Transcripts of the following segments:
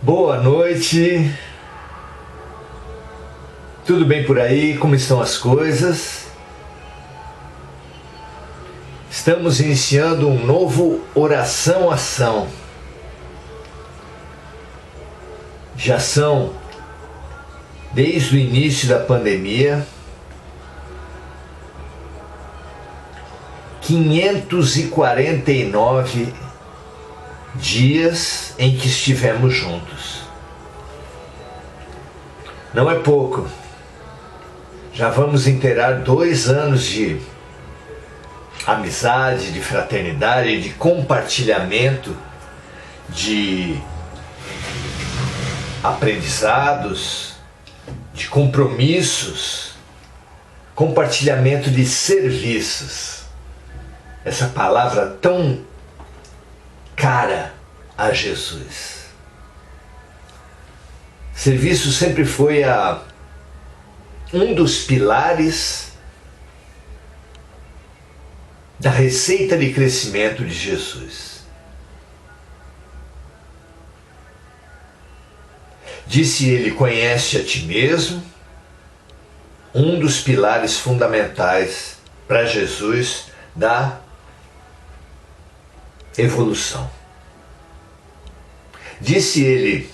Boa noite, tudo bem por aí? Como estão as coisas? Estamos iniciando um novo Oração-Ação. Já são, desde o início da pandemia, 549 dias em que estivemos juntos. Não é pouco. Já vamos inteirar 2 anos de amizade, de fraternidade, de compartilhamento, de aprendizados, de compromissos, compartilhamento de serviços. Essa palavra tão cara a Jesus. Serviço sempre foi um dos pilares da receita de crescimento de Jesus. Disse ele: conhece a ti mesmo, um dos pilares fundamentais para Jesus da evolução. Disse ele: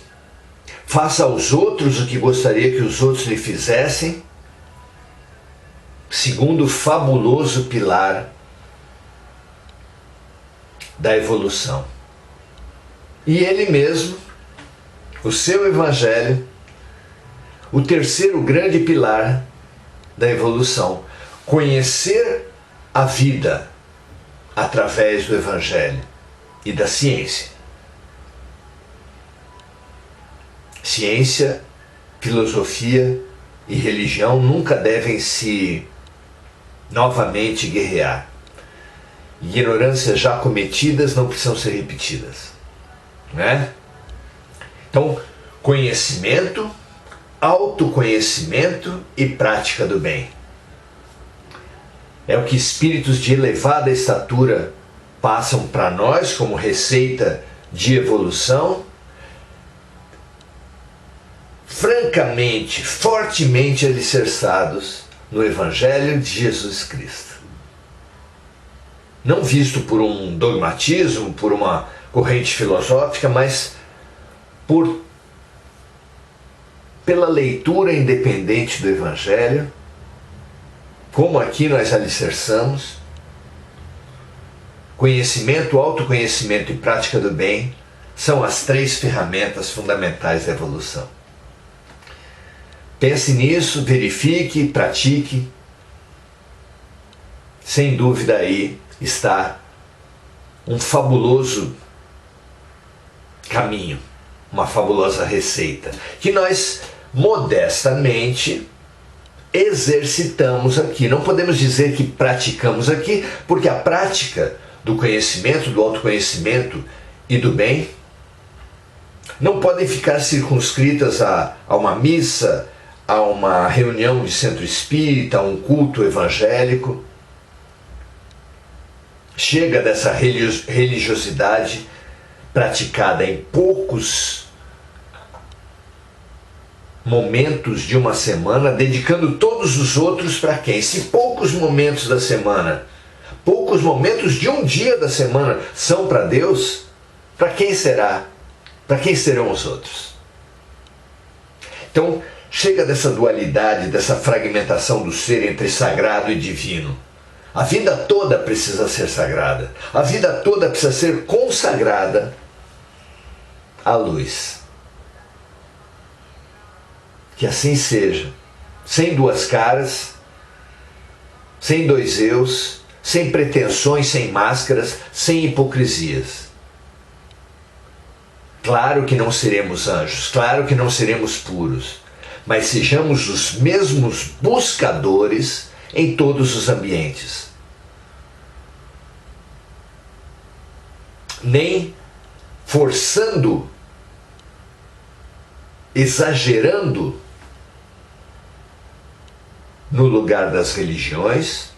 faça aos outros o que gostaria que os outros lhe fizessem, segundo o fabuloso pilar da evolução. E ele mesmo, o seu evangelho, o terceiro grande pilar da evolução, conhecer a vida através do evangelho e da ciência. Ciência, filosofia e religião nunca devem se novamente guerrear. Ignorâncias já cometidas não precisam ser repetidas, né? Então, conhecimento, autoconhecimento e prática do bem. É o que espíritos de elevada estatura passam para nós como receita de evolução, francamente, fortemente alicerçados no Evangelho de Jesus Cristo. Não visto por um dogmatismo, por uma corrente filosófica, mas pela leitura independente do Evangelho, como aqui nós alicerçamos. Conhecimento, autoconhecimento e prática do bem são as 3 ferramentas fundamentais da evolução. Pense nisso, verifique, pratique. Sem dúvida aí está um fabuloso caminho, uma fabulosa receita, que nós modestamente exercitamos aqui. Não podemos dizer que praticamos aqui, porque a prática do conhecimento, do autoconhecimento e do bem não podem ficar circunscritas a uma missa, a uma reunião de centro espírita, a um culto evangélico. Chega dessa religiosidade praticada em poucos momentos de uma semana, dedicando todos os outros para quem? Se poucos momentos da semana, poucos momentos de um dia da semana são para Deus, para quem será? Para quem serão os outros? Então, chega dessa dualidade, dessa fragmentação do ser entre sagrado e divino. A vida toda precisa ser sagrada. A vida toda precisa ser consagrada à luz. Que assim seja, sem 2 caras, sem 2 eus, sem pretensões, sem máscaras, sem hipocrisias. Claro que não seremos anjos, claro que não seremos puros, mas sejamos os mesmos buscadores em todos os ambientes. Nem forçando, exagerando no lugar das religiões,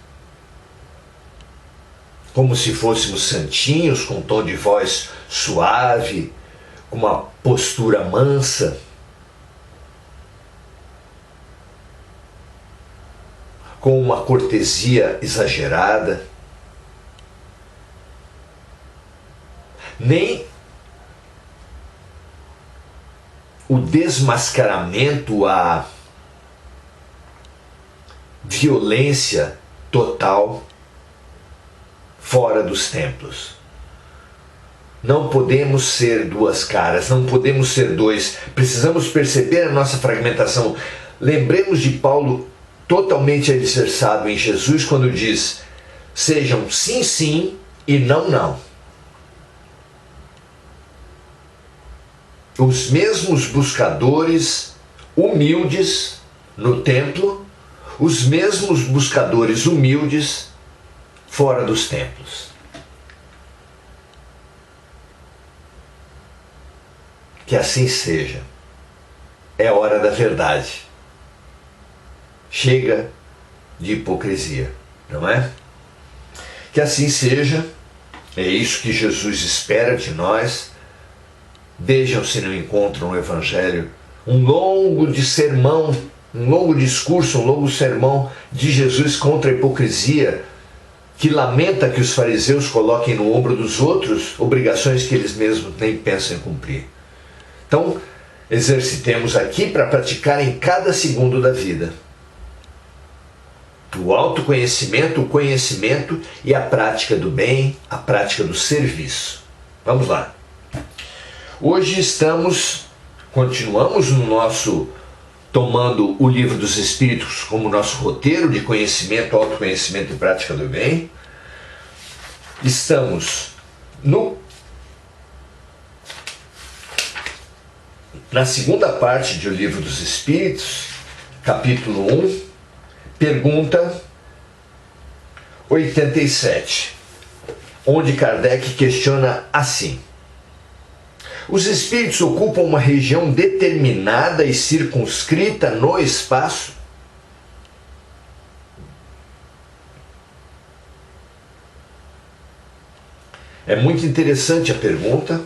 como se fôssemos santinhos, com tom de voz suave, com uma postura mansa, com uma cortesia exagerada, nem o desmascaramento, a violência total fora dos templos. Não podemos ser duas caras, não podemos ser dois. Precisamos perceber a nossa fragmentação. Lembremos de Paulo totalmente alicerçado em Jesus quando diz: sejam sim, sim e não, não. Os mesmos buscadores humildes no templo, os mesmos buscadores humildes fora dos templos. Que assim seja. É hora da verdade. Chega de hipocrisia, não é? Que assim seja. É isso que Jesus espera de nós. Vejam se não encontram no Evangelho um longo sermão, um longo discurso, um longo sermão de Jesus contra a hipocrisia, que lamenta que os fariseus coloquem no ombro dos outros obrigações que eles mesmos nem pensam em cumprir. Então, exercitemos aqui para praticar em cada segundo da vida o autoconhecimento, o conhecimento e a prática do bem, a prática do serviço. Vamos lá. Hoje continuamos no nosso, tomando o Livro dos Espíritos como nosso roteiro de conhecimento, autoconhecimento e prática do bem. Estamos na segunda parte do Livro dos Espíritos, capítulo 1, pergunta 87, onde Kardec questiona assim: os espíritos ocupam uma região determinada e circunscrita no espaço? É muito interessante a pergunta,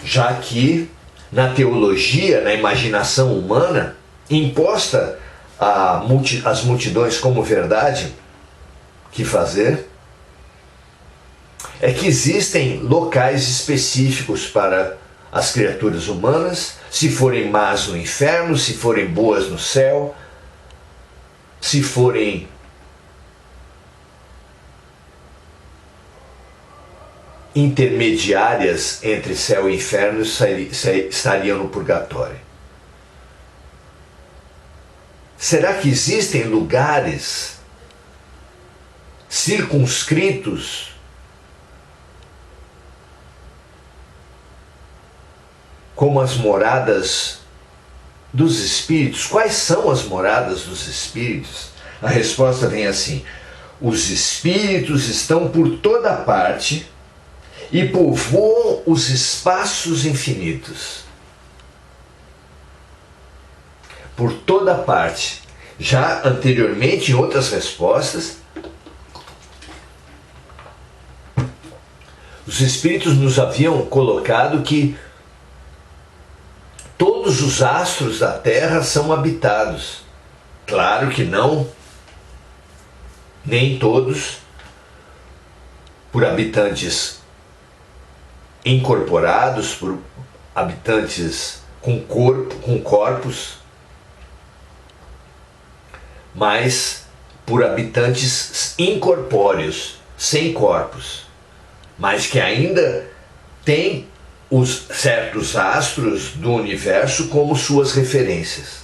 já que na teologia, na imaginação humana, imposta às multidões como verdade, que fazer? É que existem locais específicos para as criaturas humanas, se forem más no inferno, se forem boas no céu, se forem intermediárias entre céu e inferno, estariam no purgatório. Será que existem lugares circunscritos como as moradas dos espíritos? Quais são as moradas dos espíritos? A resposta vem assim: os espíritos estão por toda parte e povoam os espaços infinitos. Por toda parte. Já anteriormente, em outras respostas, os espíritos nos haviam colocado que todos os astros da Terra são habitados. Claro que não, nem todos, por habitantes incorporados, por habitantes com corpos, mas por habitantes incorpóreos, sem corpos, mas que ainda têm os certos astros do universo como suas referências.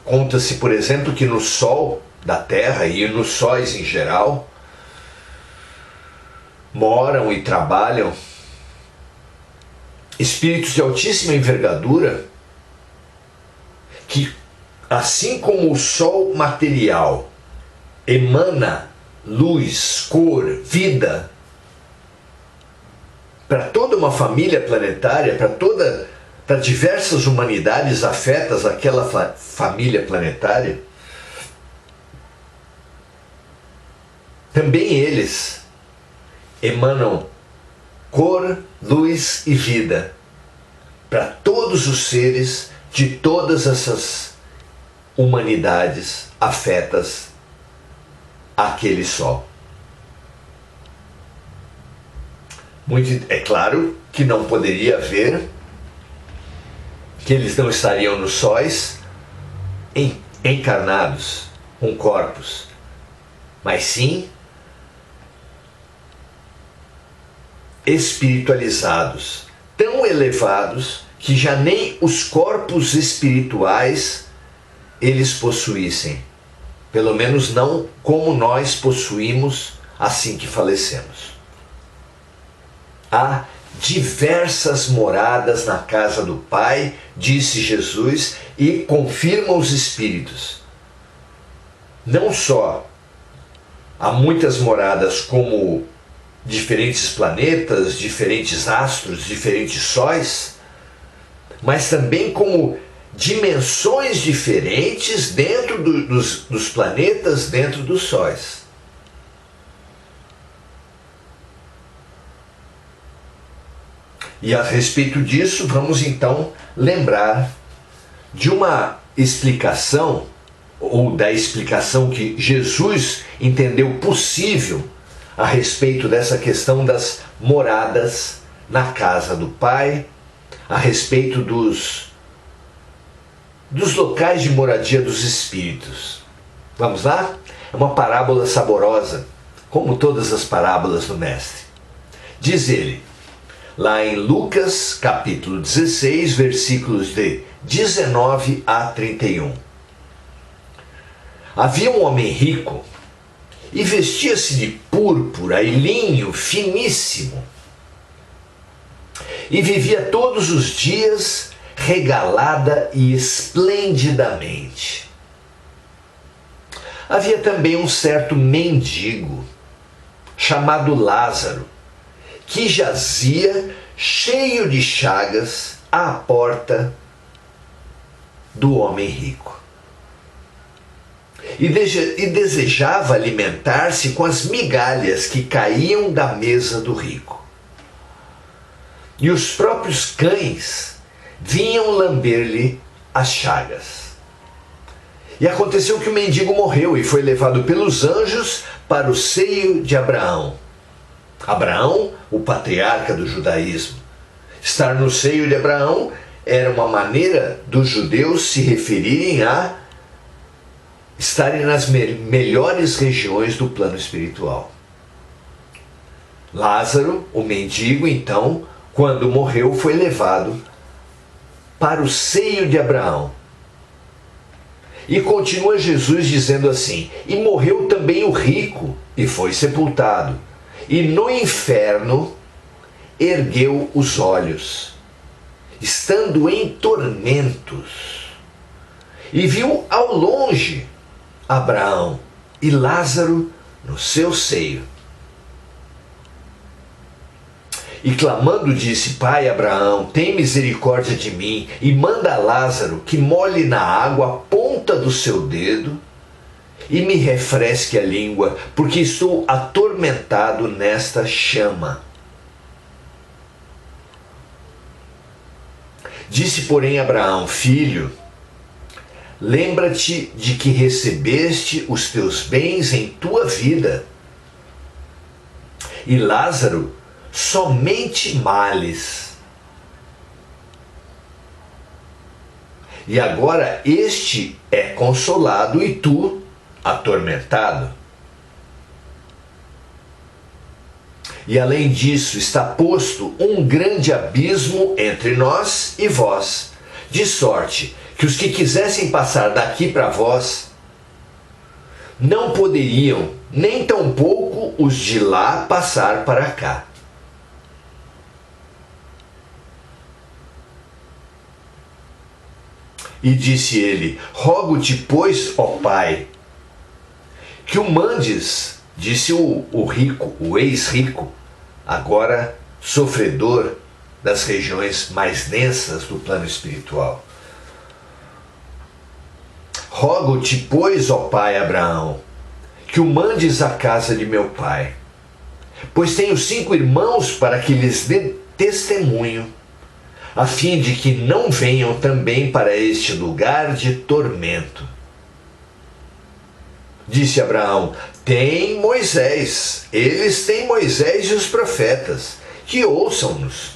Conta-se, por exemplo, que no Sol da Terra e nos sóis em geral moram e trabalham espíritos de altíssima envergadura que, assim como o Sol material emana luz, cor, vida para toda uma família planetária, para diversas humanidades afetas àquela família planetária, também eles emanam cor, luz e vida para todos os seres de todas essas humanidades afetas àquele sol. É claro que não poderia haver, que eles não estariam nos sóis encarnados, com corpos, mas sim espiritualizados, tão elevados que já nem os corpos espirituais eles possuíssem, pelo menos não como nós possuímos assim que falecemos. Há diversas moradas na casa do Pai, disse Jesus, e confirma os Espíritos. Não só há muitas moradas como diferentes planetas, diferentes astros, diferentes sóis, mas também como dimensões diferentes dentro dos planetas, dentro dos sóis. E a respeito disso, vamos então lembrar de uma explicação, ou da explicação que Jesus entendeu possível a respeito dessa questão das moradas na casa do Pai, a respeito dos locais de moradia dos espíritos. Vamos lá? É uma parábola saborosa, como todas as parábolas do Mestre. Diz ele, lá em Lucas, capítulo 16, versículos de 19 a 31. Havia um homem rico e vestia-se de púrpura e linho finíssimo e vivia todos os dias regalada e esplendidamente. Havia também um certo mendigo chamado Lázaro, que jazia cheio de chagas à porta do homem rico. E desejava alimentar-se com as migalhas que caíam da mesa do rico. E os próprios cães vinham lamber-lhe as chagas. E aconteceu que o mendigo morreu e foi levado pelos anjos para o seio de Abraão. Abraão, o patriarca do judaísmo. Estar no seio de Abraão era uma maneira dos judeus se referirem a estarem nas melhores regiões do plano espiritual. Lázaro, o mendigo, então, quando morreu, foi levado para o seio de Abraão. E continua Jesus dizendo assim, e morreu também o rico, e foi sepultado. E no inferno ergueu os olhos, estando em tormentos, e viu ao longe Abraão e Lázaro no seu seio. E clamando disse, Pai Abraão, tem misericórdia de mim e manda a Lázaro que molhe na água a ponta do seu dedo e me refresque a língua, porque estou atormentado nesta chama. Disse, porém, Abraão, filho, lembra-te de que recebeste os teus bens em tua vida, e Lázaro somente males. E agora este é consolado e tu atormentado. E além disso está posto um grande abismo entre nós e vós, de sorte que os que quisessem passar daqui para vós não poderiam, nem tampouco os de lá passar para cá. E disse ele, rogo-te, pois, ó Pai, que o mandes, disse o rico, o ex-rico, agora sofredor das regiões mais densas do plano espiritual. Rogo-te, pois, ó Pai Abraão, que o mandes à casa de meu pai, Pois tenho 5 irmãos para que lhes dê testemunho, a fim de que não venham também para este lugar de tormento. Disse Abraão: tem Moisés, eles têm Moisés e os profetas, que ouçam-nos.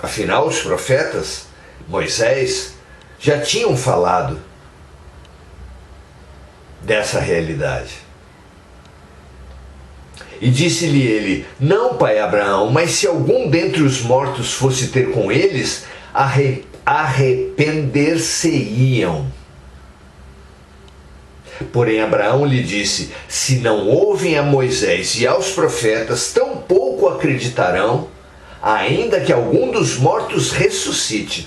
Afinal, os profetas, Moisés, já tinham falado dessa realidade. E disse-lhe ele: não, pai Abraão, mas se algum dentre os mortos fosse ter com eles, arrepender-se-iam. Porém Abraão lhe disse: se não ouvem a Moisés e aos profetas, tampouco acreditarão, ainda que algum dos mortos ressuscite.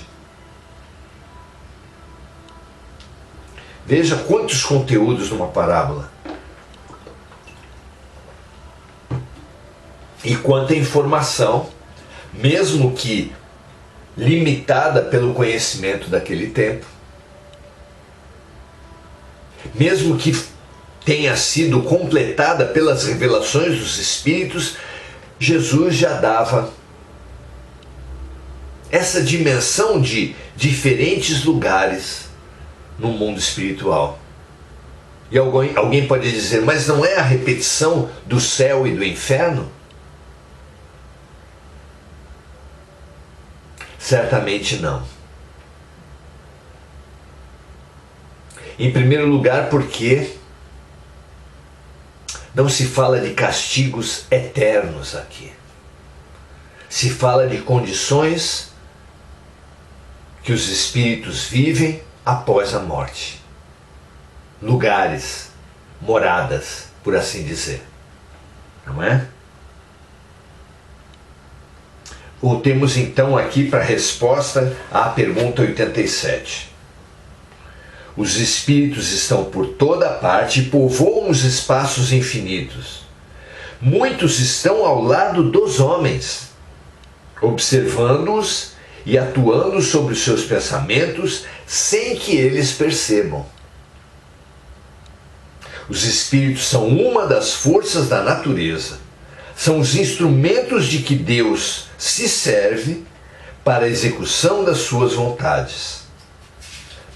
Veja quantos conteúdos numa parábola. E quanta informação, mesmo que limitada pelo conhecimento daquele tempo, mesmo que tenha sido completada pelas revelações dos Espíritos, Jesus já dava essa dimensão de diferentes lugares no mundo espiritual. E alguém pode dizer: mas não é a repetição do céu e do inferno? Certamente não. Em primeiro lugar, porque não se fala de castigos eternos aqui. Se fala de condições que os espíritos vivem após a morte. Lugares, moradas, por assim dizer. Não é? Voltemos então aqui para a resposta à pergunta 87. Os espíritos estão por toda parte e povoam os espaços infinitos. Muitos estão ao lado dos homens, observando-os e atuando sobre os seus pensamentos sem que eles percebam. Os espíritos são uma das forças da natureza. São os instrumentos de que Deus se serve para a execução das suas vontades.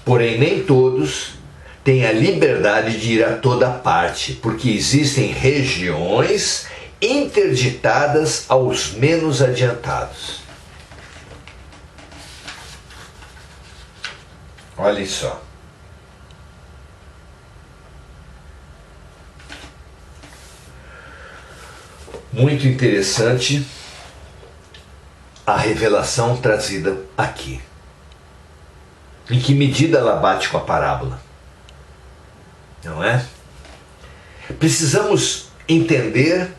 Porém, nem todos têm a liberdade de ir a toda parte, porque existem regiões interditadas aos menos adiantados. Olhem só. Muito interessante a revelação trazida aqui. Em que medida ela bate com a parábola? Não é? Precisamos entender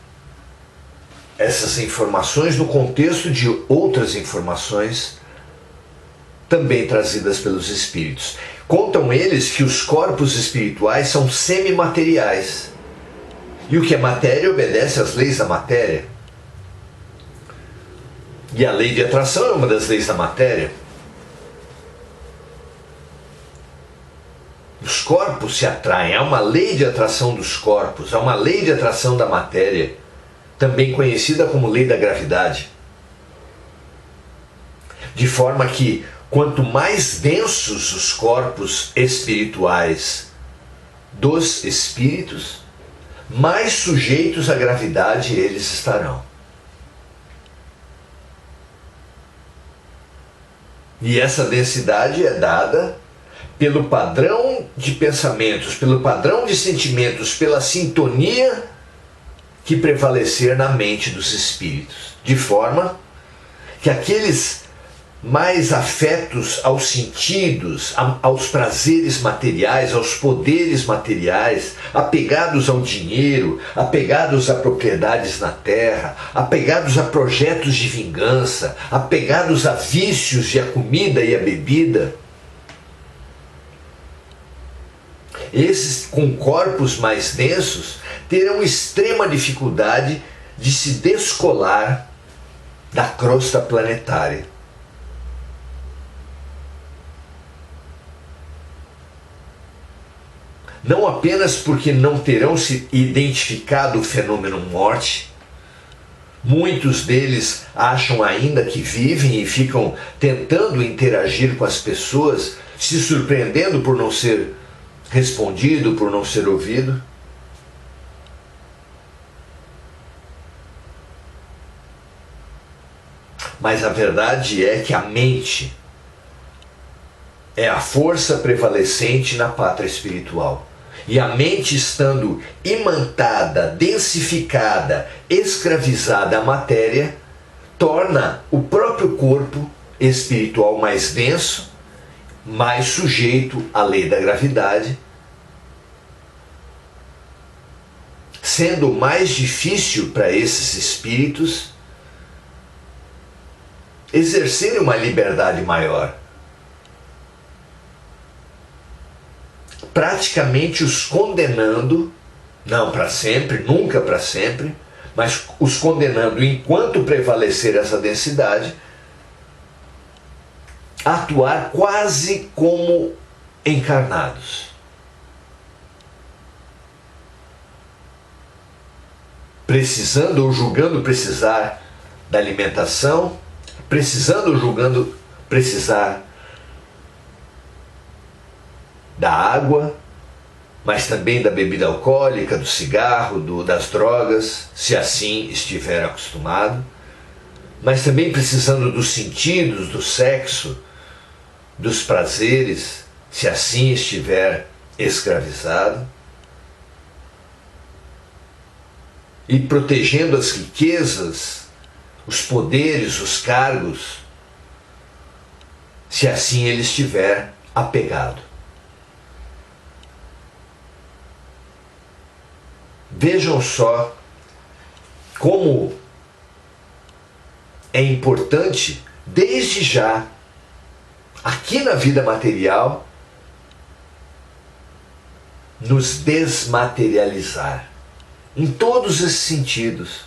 essas informações no contexto de outras informações também trazidas pelos espíritos. Contam eles que os corpos espirituais são semimateriais. E o que é matéria obedece às leis da matéria. E a lei de atração é uma das leis da matéria. Os corpos se atraem, há uma lei de atração dos corpos, há uma lei de atração da matéria, também conhecida como lei da gravidade. De forma que, quanto mais densos os corpos espirituais dos espíritos, mais sujeitos à gravidade eles estarão. E essa densidade é dada pelo padrão de pensamentos, pelo padrão de sentimentos, pela sintonia que prevalecer na mente dos espíritos. De forma que aqueles mais afetos aos sentidos, aos prazeres materiais, aos poderes materiais, apegados ao dinheiro, apegados a propriedades na terra, apegados a projetos de vingança, apegados a vícios e a comida e a bebida, esses com corpos mais densos terão extrema dificuldade de se descolar da crosta planetária. não apenas porque não terão se identificado o fenômeno morte. Muitos deles acham ainda que vivem e ficam tentando interagir com as pessoas, se surpreendendo por não ser respondido, por não ser ouvido. Mas a verdade é que a mente é a força prevalecente na pátria espiritual. E a mente estando imantada, densificada, escravizada à matéria, torna o próprio corpo espiritual mais denso, mais sujeito à lei da gravidade, sendo mais difícil para esses espíritos exercerem uma liberdade maior. Praticamente os condenando, não para sempre, nunca para sempre, mas os condenando enquanto prevalecer essa densidade, a atuar quase como encarnados. Precisando ou julgando precisar da alimentação, precisando ou julgando precisar da água, mas também da bebida alcoólica, do cigarro, das drogas, se assim estiver acostumado, mas também precisando dos sentidos, do sexo, dos prazeres, se assim estiver escravizado, e protegendo as riquezas, os poderes, os cargos, se assim ele estiver apegado. Vejam só como é importante, desde já, aqui na vida material, nos desmaterializar, em todos esses sentidos.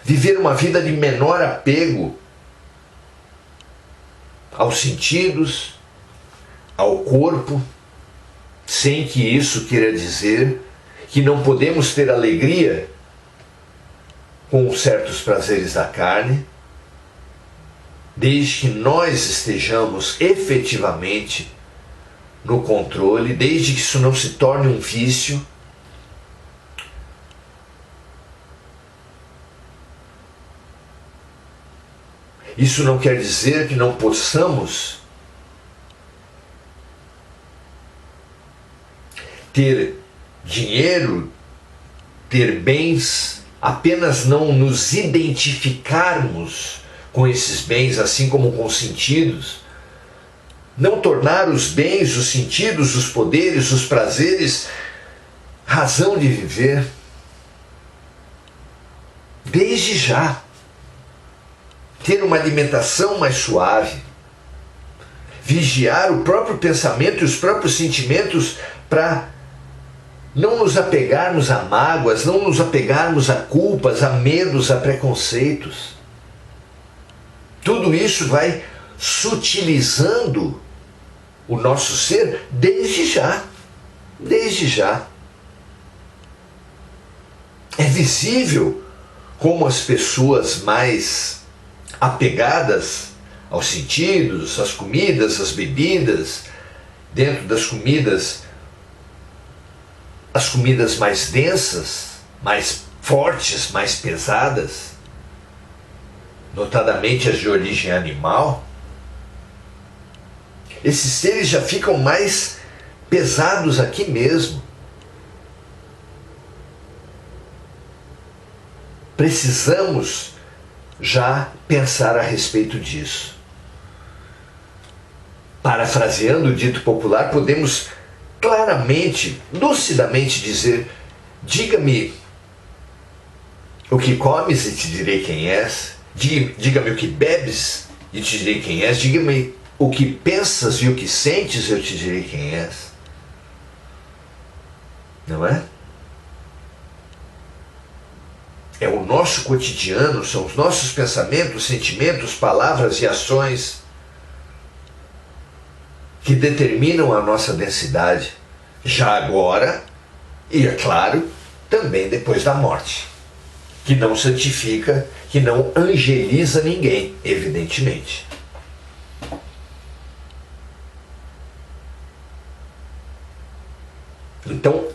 Viver uma vida de menor apego aos sentidos, ao corpo, sem que isso queira dizer que não podemos ter alegria com certos prazeres da carne, desde que nós estejamos efetivamente no controle, desde que isso não se torne um vício. Isso não quer dizer que não possamos ter dinheiro, ter bens, apenas não nos identificarmos com esses bens, assim como com os sentidos, não tornar os bens, os sentidos, os poderes, os prazeres, razão de viver, desde já. Ter uma alimentação mais suave, vigiar o próprio pensamento e os próprios sentimentos para não nos apegarmos a mágoas, não nos apegarmos a culpas, a medos, a preconceitos. Tudo isso vai sutilizando o nosso ser desde já. Desde já. É visível como as pessoas mais apegadas aos sentidos, às comidas, às bebidas, dentro das comidas, as comidas mais densas, mais fortes, mais pesadas, notadamente as de origem animal, esses seres já ficam mais pesados aqui mesmo. Precisamos já pensar a respeito disso. Parafraseando o dito popular, podemos claramente, lucidamente dizer: diga-me o que comes e te direi quem és, diga-me o que bebes e te direi quem és, diga-me o que pensas e o que sentes e eu te direi quem és. Não é? É o nosso cotidiano, são os nossos pensamentos, sentimentos, palavras e ações que determinam a nossa densidade, já agora e, é claro, também depois da morte, que não santifica, que não angeliza ninguém, evidentemente. Então,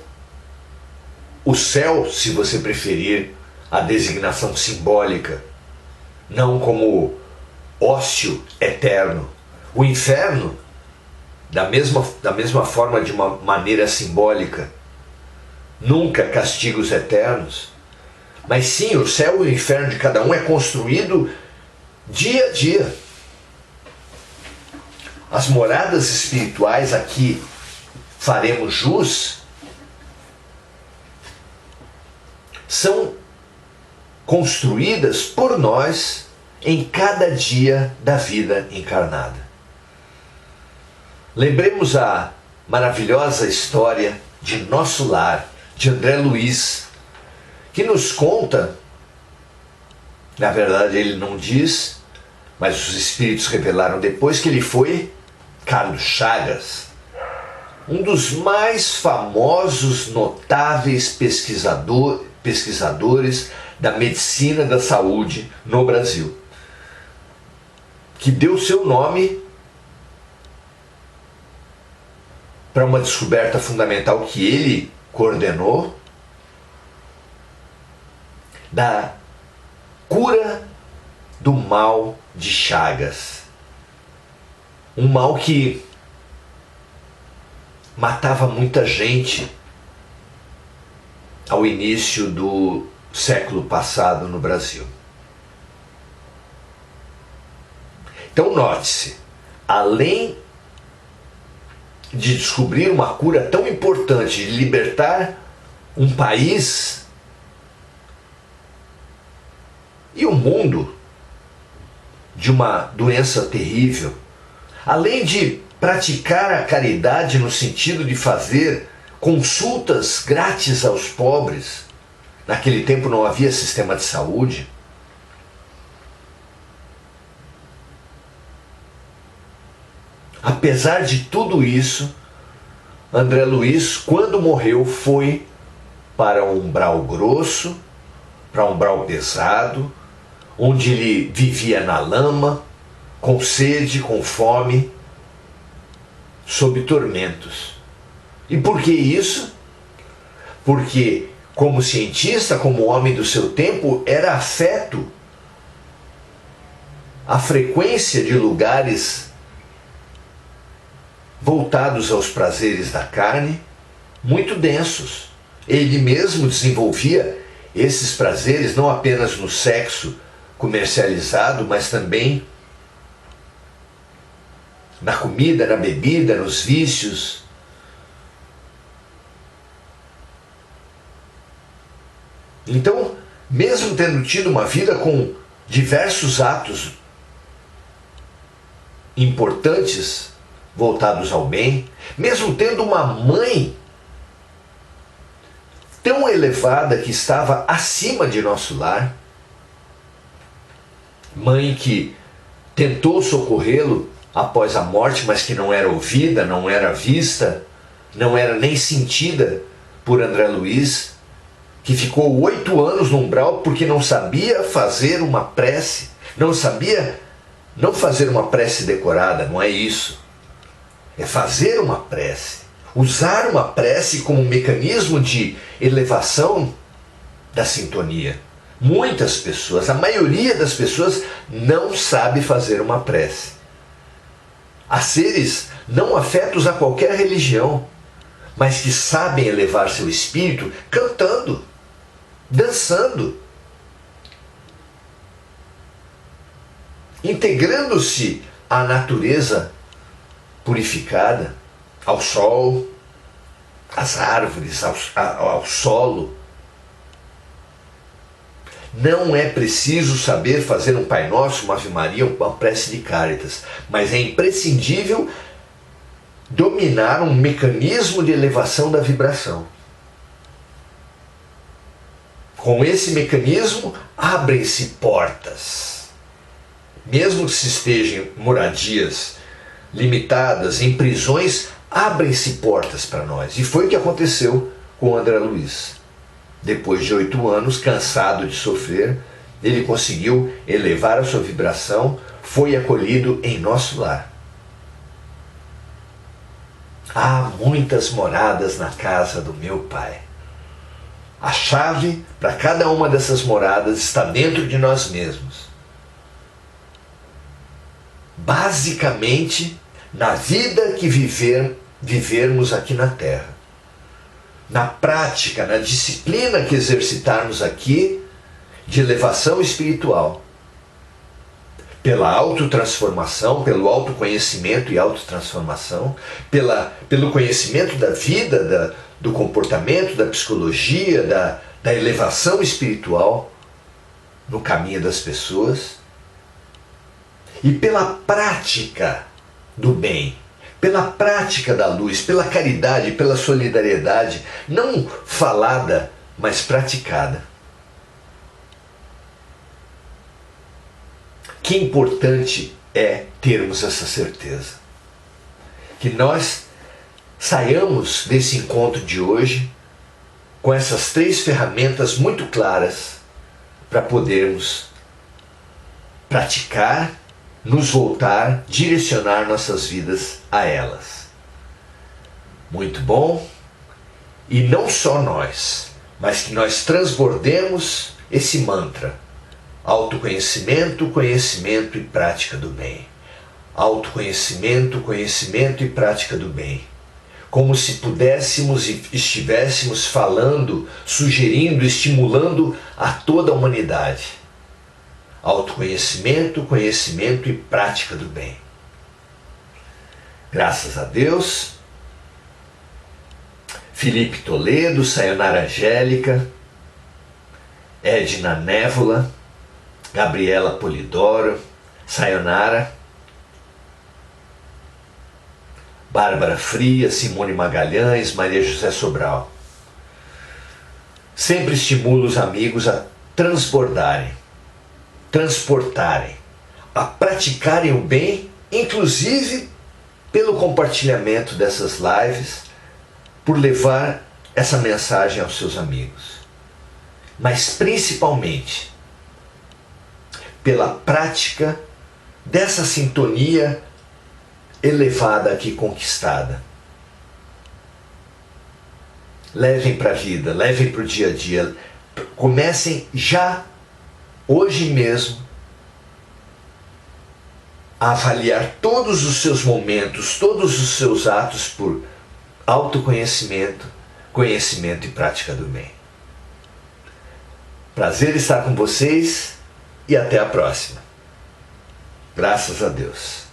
o céu, se você preferir a designação simbólica, não como ócio eterno. O inferno, da mesma forma, de uma maneira simbólica, nunca castigos eternos, mas sim, o céu e o inferno de cada um é construído dia a dia. As moradas espirituais aqui faremos jus são construídas por nós em cada dia da vida encarnada. Lembremos a maravilhosa história de Nosso Lar, de André Luiz, que nos conta, na verdade ele não diz, mas os espíritos revelaram depois, que ele foi Carlos Chagas, um dos mais famosos, notáveis pesquisadores da medicina da saúde no Brasil, que deu seu nome para uma descoberta fundamental que ele coordenou, da cura do mal de Chagas. Um mal que matava muita gente ao início do século passado no Brasil. Então note-se, além de descobrir uma cura tão importante, de libertar um país e o mundo de uma doença terrível, além de praticar a caridade no sentido de fazer consultas grátis aos pobres, naquele tempo não havia sistema de saúde, apesar de tudo isso, André Luiz, quando morreu, foi para um umbral grosso, para um umbral pesado, onde ele vivia na lama, com sede, com fome, sob tormentos. E por que isso? Porque, como cientista, como homem do seu tempo, era afeto à frequência de lugares voltados aos prazeres da carne, muito densos. Ele mesmo desenvolvia esses prazeres não apenas no sexo comercializado, mas também na comida, na bebida, nos vícios. Então, mesmo tendo tido uma vida com diversos atos importantes voltados ao bem, mesmo tendo uma mãe tão elevada que estava acima de Nosso Lar, mãe que tentou socorrê-lo após a morte, mas que não era ouvida, não era vista, não era nem sentida por André Luiz, que ficou 8 anos no umbral porque não sabia fazer uma prece, não fazer uma prece decorada, não é isso. É fazer uma prece, usar uma prece como um mecanismo de elevação da sintonia. Muitas pessoas, a maioria das pessoas, não sabe fazer uma prece. Há seres não afetos a qualquer religião, mas que sabem elevar seu espírito cantando, dançando, integrando-se à natureza purificada, ao sol, às árvores, ao solo. Não é preciso saber fazer um Pai Nosso, uma Ave Maria, uma prece de Cáritas, mas é imprescindível dominar um mecanismo de elevação da vibração. Com esse mecanismo, abrem-se portas. Mesmo que se estejam em moradias limitadas, em prisões, abrem-se portas para nós. E foi o que aconteceu com o André Luiz. Depois de 8 anos, cansado de sofrer, ele conseguiu elevar a sua vibração, foi acolhido em nosso lar. Há muitas moradas na casa do meu Pai. A chave para cada uma dessas moradas está dentro de nós mesmos. Basicamente, na vida que vivermos aqui na Terra. Na prática, na disciplina que exercitarmos aqui de elevação espiritual. Pela autotransformação, pelo autoconhecimento e autotransformação, pelo conhecimento da vida, do comportamento, da psicologia, da elevação espiritual no caminho das pessoas, e pela prática do bem, pela prática da luz, pela caridade, pela solidariedade, não falada, mas praticada. Que importante é termos essa certeza. Que nós saiamos desse encontro de hoje com essas 3 ferramentas muito claras para podermos praticar, nos voltar, direcionar nossas vidas a elas. Muito bom. E não só nós, mas que nós transbordemos esse mantra. Autoconhecimento, conhecimento e prática do bem. Autoconhecimento, conhecimento e prática do bem. Como se pudéssemos e estivéssemos falando, sugerindo, estimulando a toda a humanidade. Autoconhecimento, conhecimento e prática do bem. Graças a Deus. Felipe Toledo, Sayonara Angélica, Edna Névola, Gabriela Polidoro, Sayonara, Bárbara Frias, Simone Magalhães, Maria José Sobral. Sempre estimulo os amigos a transbordarem, transportarem, a praticarem o bem, inclusive pelo compartilhamento dessas lives, por levar essa mensagem aos seus amigos. Mas principalmente pela prática dessa sintonia elevada aqui conquistada. Levem para a vida, levem para o dia a dia. Comecem já, hoje mesmo, a avaliar todos os seus momentos, todos os seus atos por autoconhecimento, conhecimento e prática do bem. Prazer estar com vocês e até a próxima. Graças a Deus.